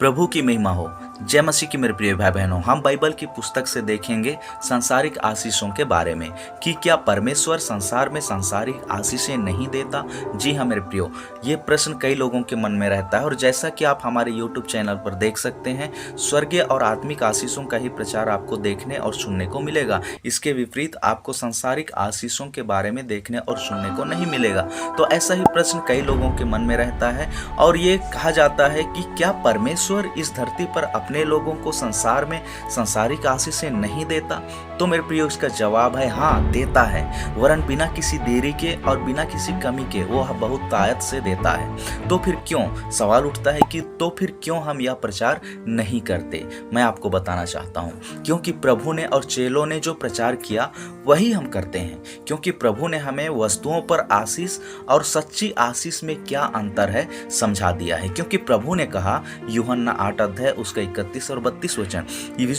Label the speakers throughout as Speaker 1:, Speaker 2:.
Speaker 1: प्रभु की महिमा हो। जय मसीह की मेरे प्रिय भाई बहनों, हम बाइबल की पुस्तक से देखेंगे सांसारिक आशीषों के बारे में कि क्या परमेश्वर संसार में सांसारिक आशीषें नहीं देता। जी हाँ मेरे प्रियो, ये प्रश्न कई लोगों के मन में रहता है और जैसा कि आप हमारे YouTube चैनल पर देख सकते हैं, स्वर्गीय और आत्मिक आशीषों का ही प्रचार आपको देखने और सुनने को मिलेगा। इसके विपरीत आपको सांसारिक आशीषों के बारे में देखने और सुनने को नहीं मिलेगा। तो ऐसा ही प्रश्न कई लोगों के मन में रहता है और ये कहा जाता है कि क्या परमेश्वर इस धरती पर अपने लोगों को संसार में सांसारिक आशीषें नहीं देता। तो मेरे प्रियो, इसका जवाब है हाँ, देता है, वरन बिना किसी देरी के और बिना किसी कमी के वो बहुत तायत से देता है। तो फिर क्यों, सवाल उठता है कि तो फिर क्यों हम यह प्रचार नहीं करते। मैं आपको बताना चाहता हूँ, क्योंकि प्रभु ने और चेलों ने जो प्रचार किया वही हम करते हैं। क्योंकि प्रभु ने हमें वस्तुओं पर आशीष और सच्ची आशीष में क्या अंतर है समझा दिया है। क्योंकि प्रभु ने कहा, यूहन्ना 8 अध्याय उसका 31 और 32 वचन,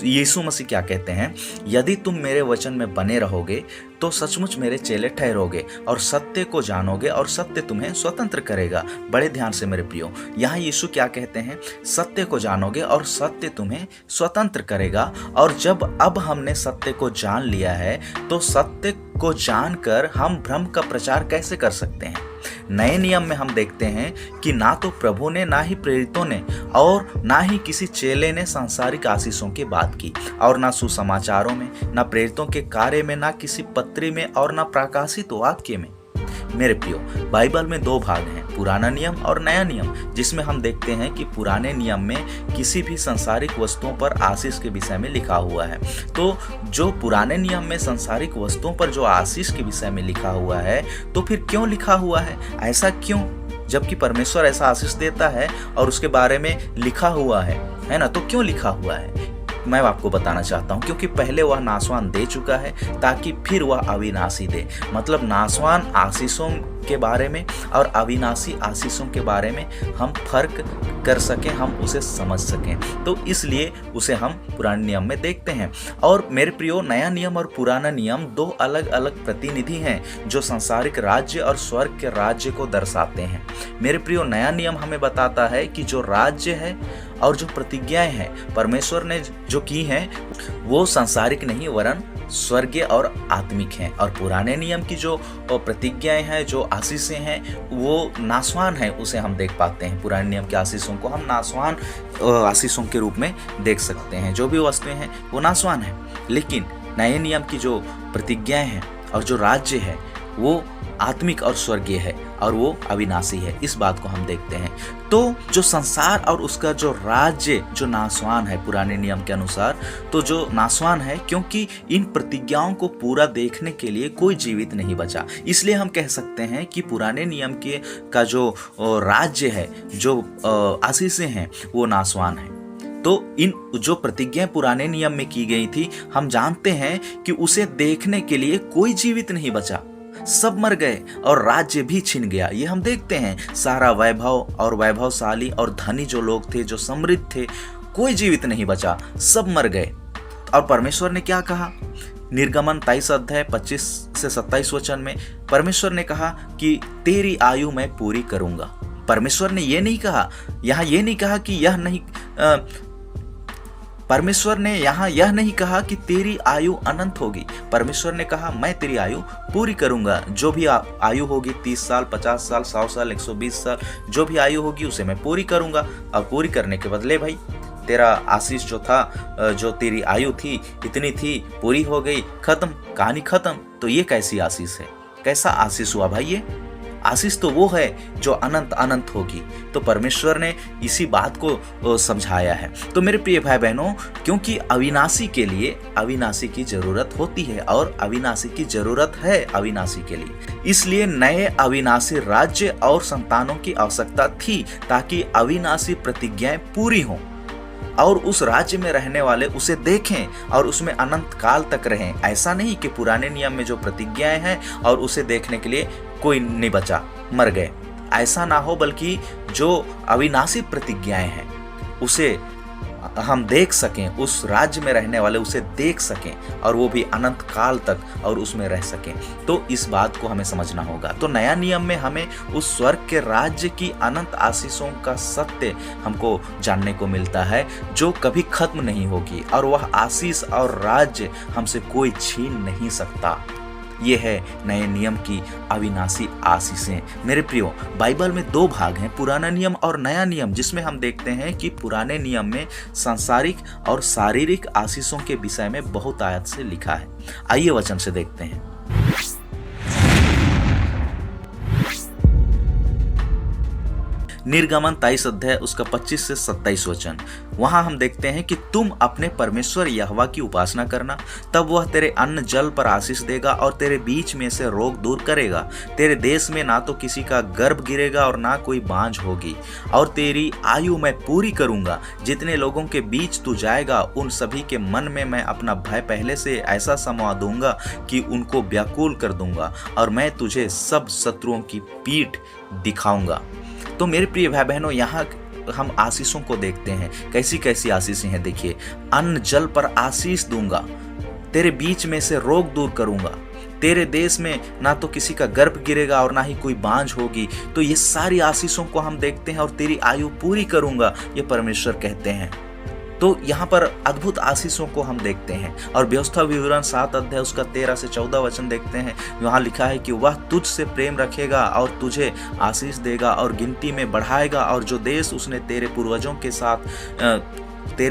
Speaker 1: यीशु मसीह क्या कहते हैं, यदि तुम मेरे वचन में बने रहोगे तो सचमुच मेरे चेले ठहरोगे और सत्य को जानोगे और सत्य तुम्हें स्वतंत्र करेगा। बड़े ध्यान से मेरे प्रियो, यहाँ यीशु क्या कहते हैं, सत्य को जानोगे और सत्य तुम्हें स्वतंत्र करेगा। और जब अब हमने सत्य को जान लिया है तो सत्य को जानकर हम भ्रम का प्रचार कैसे कर सकते हैं। नए नियम में हम देखते हैं कि ना तो प्रभु ने, ना ही प्रेरितों ने और ना ही किसी चेले ने सांसारिक आशीषों की बात की, और ना सुसमाचारों में, ना प्रेरितों के कार्य में, ना किसी पत्री में और ना प्रकाशित वाक्य में। मेरे प्रियो, बाइबल में 2 भाग हैं, पुराना नियम और नया नियम, जिसमें हम देखते हैं कि पुराने नियम में किसी भी सांसारिक वस्तुओं पर आशीष के विषय में लिखा हुआ है। तो जो पुराने नियम में सांसारिक वस्तुओं पर जो आशीष के विषय में लिखा हुआ है, तो फिर क्यों लिखा हुआ है, ऐसा क्यों, जबकि परमेश्वर ऐसा आशीष देता है और उसके बारे में लिखा हुआ है ना। तो क्यों लिखा हुआ है, मैं आपको बताना चाहता हूँ। क्योंकि पहले वह नासवान दे चुका है ताकि फिर वह अविनाशी दे। मतलब नासवान आशीषों के बारे में और अविनाशी आशीषों के बारे में हम फर्क कर सकें, हम उसे समझ सकें, तो इसलिए उसे हम पुराने नियम में देखते हैं। और मेरे प्रियो, नया नियम और पुराना नियम 2 अलग अलग प्रतिनिधि हैं जो सांसारिक राज्य और स्वर्ग के राज्य को दर्शाते हैं। मेरे प्रियो, नया नियम हमें बताता है कि जो राज्य है और जो प्रतिज्ञाएं हैं परमेश्वर ने जो की हैं वो सांसारिक नहीं वरन स्वर्गीय और आत्मिक हैं। और पुराने नियम की जो प्रतिज्ञाएं हैं, जो आशीषें हैं, वो नासवान है, उसे हम देख पाते हैं। पुराने नियम के आशीषों को हम नासवान आशीषों के रूप में देख सकते हैं। जो भी वस्तुएं हैं वो नासवान है, लेकिन नए नियम की जो प्रतिज्ञाएं हैं और जो राज्य है वो आत्मिक और स्वर्गीय है और वो अविनाशी है। इस बात को हम देखते हैं। तो जो संसार और उसका जो राज्य जो नासवान है पुराने नियम के अनुसार, तो जो नासवान है क्योंकि इन प्रतिज्ञाओं को पूरा देखने के लिए कोई जीवित नहीं बचा। इसलिए हम कह सकते हैं कि पुराने नियम के का जो राज्य है, जो आशीषें हैं, वो नासवान है। तो इन जो प्रतिज्ञाएं पुराने नियम में की गई थी, हम जानते हैं कि उसे देखने के लिए कोई जीवित नहीं बचा, सब मर गए और राज्य भी छिन गया। ये हम देखते हैं। सारा वैभव और वैभवशाली और धनी जो लोग थे, जो समृद्ध थे, कोई जीवित नहीं बचा, सब मर गए। और परमेश्वर ने क्या कहा, निर्गमन 23 अध्याय 25 से 27 वचन में परमेश्वर ने कहा कि तेरी आयु मैं पूरी करूंगा। परमेश्वर ने ये नहीं कहा, यहाँ ये नहीं कहा कि यह नहीं परमेश्वर ने यहाँ यह नहीं कहा कि तेरी आयु अनंत होगी। परमेश्वर ने कहा मैं तेरी आयु पूरी करूंगा। जो भी आयु होगी, 30 साल, 50 साल, 100 साल, 120 साल, जो भी आयु होगी उसे मैं पूरी करूंगा। और पूरी करने के बदले भाई तेरा आशीष जो था, जो तेरी आयु थी, इतनी थी, पूरी हो गई, खत्म, कहानी खत्म। तो ये कैसी आशीष है, कैसा आशीष हुआ भाई? ये आशीष तो वो है जो अनंत अनंत होगी। तो परमेश्वर ने इसी बात को समझाया है। तो मेरे प्रिय भाई बहनों, क्योंकि अविनाशी के लिए अविनाशी की जरूरत होती है और अविनाशी की जरूरत है अविनाशी के लिए, इसलिए नए अविनाशी राज्य और संतानों की आवश्यकता थी ताकि अविनाशी प्रतिज्ञाएं पूरी हों और उस राज्य में रहने वाले उसे देखें और उसमें अनंत काल तक रहें। ऐसा नहीं कि पुराने नियम में जो प्रतिज्ञाएं हैं और उसे देखने के लिए कोई नहीं बचा, मर गए, ऐसा ना हो, बल्कि जो अविनाशी प्रतिज्ञाएं हैं उसे हम देख सकें, उस राज्य में रहने वाले उसे देख सकें और वो भी अनंत काल तक और उसमें रह सकें। तो इस बात को हमें समझना होगा। तो नया नियम में हमें उस स्वर्ग के राज्य की अनंत आशीषों का सत्य हमको जानने को मिलता है जो कभी खत्म नहीं होगी, और वह आशीष और राज्य हमसे कोई छीन नहीं सकता। ये है नए नियम की अविनाशी आशीषें। मेरे प्रियो, बाइबल में दो भाग हैं, पुराना नियम और नया नियम, जिसमें हम देखते हैं कि पुराने नियम में सांसारिक और शारीरिक आशीषों के विषय में बहुत आयत से लिखा है। आइए वचन से देखते हैं। निर्गमन 23 अध्याय उसका 25 से 27 वचन। वहां हम देखते हैं कि तुम अपने परमेश्वर यहोवा की उपासना करना, तब वह तेरे अन्न जल पर आशीष देगा और तेरे बीच में से रोग दूर करेगा। तेरे देश में ना तो किसी का गर्भ गिरेगा और ना कोई बांझ होगी, और तेरी आयु मैं पूरी करूंगा। जितने लोगों के बीच तू जाएगा उन सभी के मन में मैं अपना भय पहले से ऐसा समा दूंगा कि उनको व्याकुल कर दूंगा, और मैं तुझे सब शत्रुओं की पीठ दिखाऊंगा। तो मेरे प्रिय भाई बहनों, यहाँ हम आशीषों को देखते हैं। कैसी कैसी आशीषें हैं देखिए। अन्न जल पर आशीष दूंगा, तेरे बीच में से रोग दूर करूंगा, तेरे देश में ना तो किसी का गर्भ गिरेगा और ना ही कोई बांझ होगी। तो ये सारी आशीषों को हम देखते हैं, और तेरी आयु पूरी करूंगा, ये परमेश्वर कहते हैं। तो यहाँ पर अद्भुत आशीषों को हम देखते हैं। और व्यवस्था विवरण 7 अध्याय उसका 13 से 14 वचन देखते हैं। वहाँ लिखा है कि वह तुझ से प्रेम रखेगा और तुझे आशीष देगा और गिनती में बढ़ाएगा, और जो देश उसने तेरे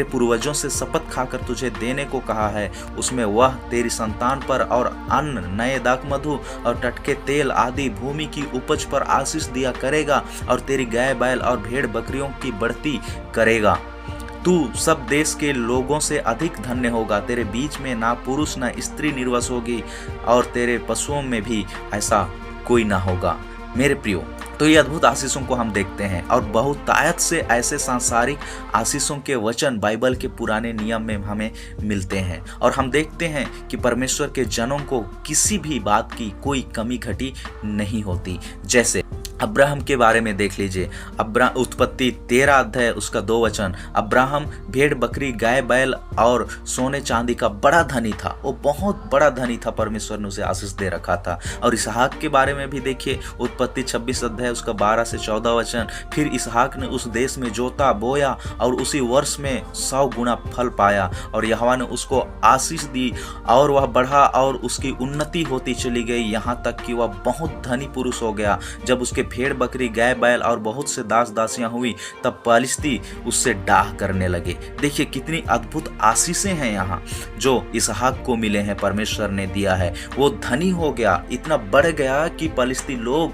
Speaker 1: पूर्वजों से शपथ खाकर तुझे देने को कहा है, उसमें वह तेरी संतान पर और अन्न, नए दाखमधु और टटके तेल आदि भूमि की उपज पर आशीष दिया करेगा, और तेरी गाय बैल और भेड़ बकरियों की बढ़ती करेगा। तू सब देश के लोगों से अधिक धन्य होगा। तेरे बीच में ना पुरुष ना स्त्री निर्वस होगी, और तेरे पशुओं में भी ऐसा कोई ना होगा। मेरे प्रियो, तो ये अद्भुत आशीषों को हम देखते हैं, और बहुतायत से ऐसे सांसारिक आशीषों के वचन बाइबल के पुराने नियम में हमें मिलते हैं। और हम देखते हैं कि परमेश्वर के जनों को किसी भी बात की कोई कमी घटी नहीं होती। जैसे अब्राहम के बारे में देख लीजिए। उत्पत्ति 13 अध्याय उसका 2 वचन। अब्राहम भेड़ बकरी गाय बैल और सोने चांदी का बड़ा धनी था। वो बहुत बड़ा धनी था, परमेश्वर ने उसे आशीष दे रखा था। और इसहाक के बारे में भी देखिए, उत्पत्ति 26 अध्याय उसका 12 से 14 वचन। फिर इसहाक ने उस देश में जोता बोया और उसी वर्ष में 100 गुना फल पाया, और यहोवा ने उसको आशीष दी और वह बढ़ा और उसकी उन्नति होती चली गई, यहाँ तक कि वह बहुत धनी पुरुष हो गया। जब उसके भेड़ बकरी गाय बैल और बहुत से दास दासियां हुई, तब पलिश्ती उससे डाह करने लगे। देखिए कितनी अद्भुत आशीषें हैं यहाँ जो इसहाक को मिले हैं, परमेश्वर ने दिया है। वो धनी हो गया, इतना बढ़ गया कि पलिश्ती लोग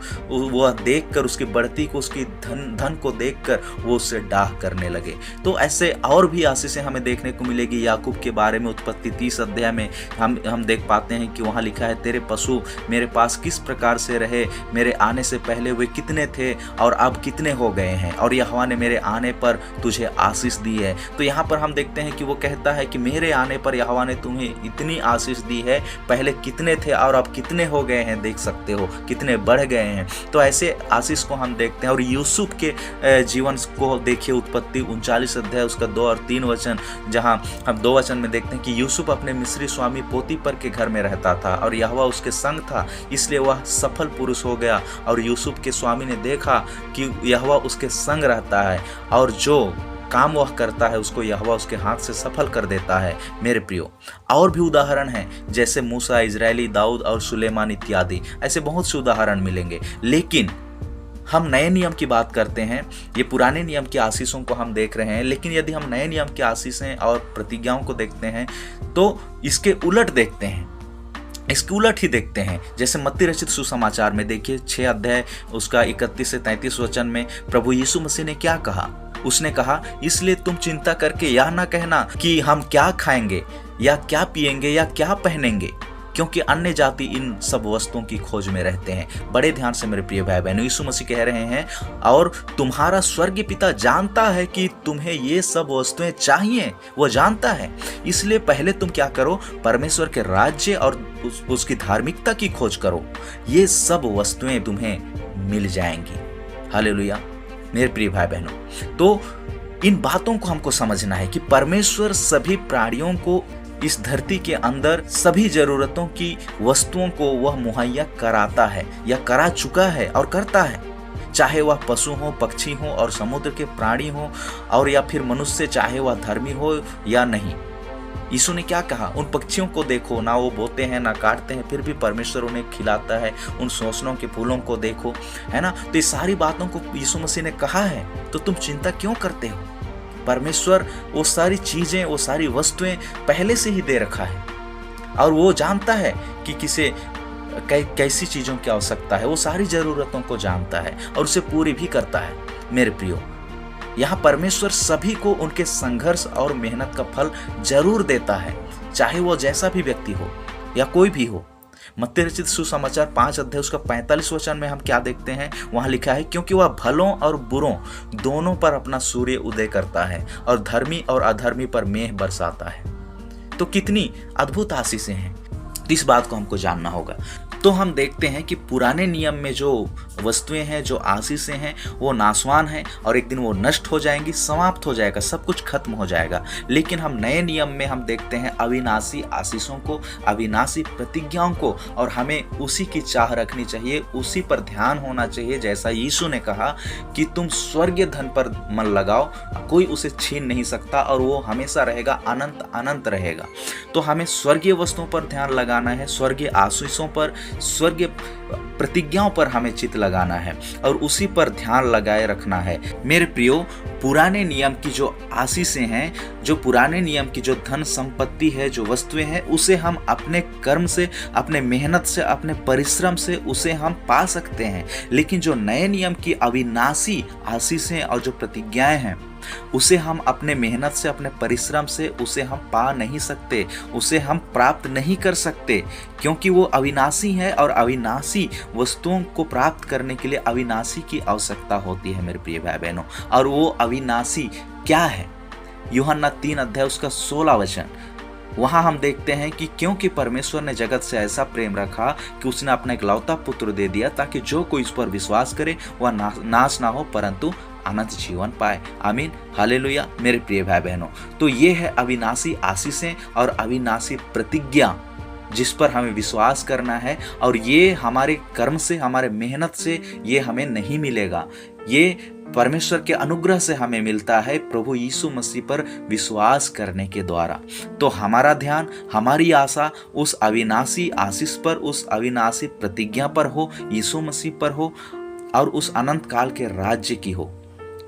Speaker 1: वह देखकर, उसकी बढ़ती को, उसकी धन को देखकर वो उससे डाह करने लगे। तो ऐसे और भी आशीषें हमें देखने को मिलेगी। याकूब के बारे में उत्पत्ति 30 अध्याय में हम देख पाते हैं कि वहाँ लिखा है, तेरे पशु मेरे पास किस प्रकार से रहे, मेरे आने से पहले वे कितने थे और अब कितने हो गए हैं, और यहोवा ने मेरे आने पर तुझे आशीष दी है। तो यहाँ पर हम देखते हैं कि वो कहता है कि मेरे आने पर यहोवा ने तुम्हें इतनी आशीष दी है, पहले कितने थे और अब कितने हो गए हैं, देख सकते हो कितने बढ़ गए हैं। तो ऐसे आशीष को हम देखते हैं। और यूसुफ के जीवन को देखिए, उत्पत्ति 39 अध्याय उसका 2 और 3 वचन, जहाँ हम 2 वचन में देखते हैं कि यूसुफ अपने मिस्री स्वामी पोतीपर के घर में रहता था और यहोवा उसके संग था, इसलिए वह सफल पुरुष हो गया। और यूसुफ के स्वामी ने देखा कि यहोवा उसके संग रहता है, और जो काम वह करता है उसको यहोवा उसके हाथ से सफल कर देता है। मेरे प्रियो, और भी उदाहरण हैं, जैसे मूसा, इजरायली, दाऊद और सुलेमान इत्यादि। ऐसे बहुत से उदाहरण मिलेंगे। लेकिन हम नए नियम की बात करते हैं, ये पुराने नियम की आशीषों को हम देख रहे हैं, लेकिन यदि हम नए नियम की आशीषें और प्रतिज्ञाओं को देखते हैं तो इसके उलट देखते हैं, इसके उलट ही देखते हैं। जैसे मत्ती रचित सुसमाचार में देखिए 6 अध्याय उसका 31 से 33 वचन में प्रभु यीशु मसीह ने क्या कहा। उसने कहा, इसलिए तुम चिंता करके यह ना कहना कि हम क्या खाएंगे या क्या पिएंगे या क्या पहनेंगे, क्योंकि अन्य जाति इन सब वस्तुओं की खोज में रहते हैं। बड़े ध्यान से मेरे प्रिय भाई बहनों, यीशु मसीह कह रहे हैं, और तुम्हारा स्वर्गीय पिता जानता है कि तुम्हें ये सब वस्तुएं चाहिए, वो जानता है। इसलिए पहले तुम क्या करो, परमेश्वर के राज्य और उसकी धार्मिकता की खोज करो, ये सब वस्तुएं तुम्हें मिल जाएंगी। हालेलुया। मेरे प्रिय भाई बहनों, तो इन बातों को हमको समझना है कि परमेश्वर सभी प्राणियों को इस धरती के अंदर सभी जरूरतों की वस्तुओं को वह मुहैया कराता है या करा चुका है और करता है, चाहे वह पशु हो, पक्षी हो और समुद्र के प्राणी हो, और या फिर मनुष्य, चाहे वह धर्मी हो या नहीं। यीशु ने क्या कहा, उन पक्षियों को देखो, ना वो बोते हैं ना काटते हैं, फिर भी परमेश्वर उन्हें खिलाता है। उन सोसनों के फूलों को देखो, है ना। तो ये सारी बातों को यीशु मसीह ने कहा है, तो तुम चिंता क्यों करते हो। परमेश्वर वो सारी चीजें, वो सारी वस्तुएं पहले से ही दे रखा है, और वो जानता है कि किसे कैसी चीजों की आवश्यकता है। वो सारी जरूरतों को जानता है और उसे पूरी भी करता है। मेरे प्रियो, यहाँ परमेश्वर सभी को उनके संघर्ष और मेहनत का फल जरूर देता है, चाहे वो जैसा भी व्यक्ति हो या कोई भी हो। मत्ती रचित सुसमाचार 5 अध्याय उसका 45 वचन में हम क्या देखते हैं, वहां लिखा है, क्योंकि वह भलों और बुरों दोनों पर अपना सूर्य उदय करता है और धर्मी और अधर्मी पर मेघ बरसाता है। तो कितनी अद्भुत आशीषें हैं, इस बात को हमको जानना होगा। तो हम देखते हैं कि पुराने नियम में जो वस्तुएं हैं, जो आशीषें हैं, वो नाशवान हैं और एक दिन वो नष्ट हो जाएंगी, समाप्त हो जाएगा, सब कुछ खत्म हो जाएगा। लेकिन हम नए नियम में हम देखते हैं अविनाशी आशीषों को, अविनाशी प्रतिज्ञाओं को, और हमें उसी की चाह रखनी चाहिए, उसी पर ध्यान होना चाहिए। जैसा यीशु ने कहा कि तुम स्वर्गीय धन पर मन लगाओ, कोई उसे छीन नहीं सकता और वो हमेशा रहेगा, अनंत अनंत रहेगा। तो हमें स्वर्गीय वस्तुओं पर ध्यान लगाना है, स्वर्गीय आशीषों पर, स्वर्गीय प्रतिज्ञाओं पर हमें चित्त लगाना है और उसी पर ध्यान लगाए रखना है। मेरे प्रियो, पुराने नियम की जो आशीषें हैं, जो पुराने नियम की जो धन संपत्ति है, जो वस्तुएं हैं, उसे हम अपने कर्म से, अपने मेहनत से, अपने परिश्रम से उसे हम पा सकते हैं। लेकिन जो नए नियम की अविनाशी आशीषें और जो प्रतिज्ञाएं हैं, उसे हम अपने मेहनत से, अपने परिश्रम से उसे हम पा नहीं सकते, उसे हम प्राप्त नहीं कर सकते, क्योंकि वो अविनाशी है और अविनाशी वस्तुओं को प्राप्त करने के लिए अविनाशी की आवश्यकता होती है मेरे प्रिय भाई बहनों। और वो अविनाशी क्या है, यूहन्ना 3 अध्याय उसका 16 वचन, वहां हम देखते हैं कि क्योंकि परमेश्वर ने जगत से ऐसा प्रेम रखा कि उसने अपना इकलौता पुत्र दे दिया, ताकि जो कोई इस पर विश्वास करे वह नाश ना हो परंतु अनंत जीवन पाए। आमीन, हालेलुया। मेरे प्रिय भाई बहनों, तो ये है अविनाशी आशीषें और अविनाशी प्रतिज्ञा, जिस पर हमें विश्वास करना है। और ये हमारे कर्म से, हमारे मेहनत से ये हमें नहीं मिलेगा, ये परमेश्वर के अनुग्रह से हमें मिलता है, प्रभु यीशु मसीह पर विश्वास करने के द्वारा। तो हमारा ध्यान, हमारी आशा उस अविनाशी आशीष पर, उस अविनाशी प्रतिज्ञा पर हो, यीशु मसीह पर हो, और उस अनंत काल के राज्य की हो,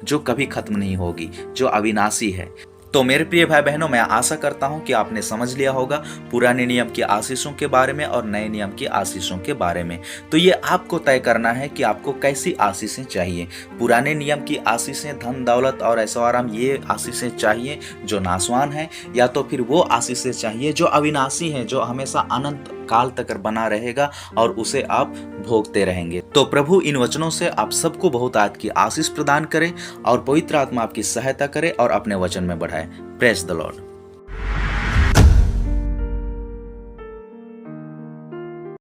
Speaker 1: जो कभी खत्म नहीं होगी, जो अविनाशी है। तो मेरे प्रिय भाई बहनों, मैं आशा करता हूं कि आपने समझ लिया होगा पुराने नियम की आशीषों के बारे में और नए नियम की आशीषों के बारे में। तो ये आपको तय करना है कि आपको कैसी आशीषें चाहिए। पुराने नियम की आशीषें, धन दौलत और ऐशो आराम, ये आशीषें चाहिए जो नाशवान है, या तो फिर वो आशीषें चाहिए जो अविनाशी हैं, जो हमेशा अनंत काल तक बना रहेगा और उसे आप भोगते रहेंगे। तो प्रभु इन वचनों से आप सबको बहुत आज की आशीष प्रदान करे और पवित्र आत्मा आपकी सहायता करे और अपने वचन में बढ़ाए। Praise the Lord.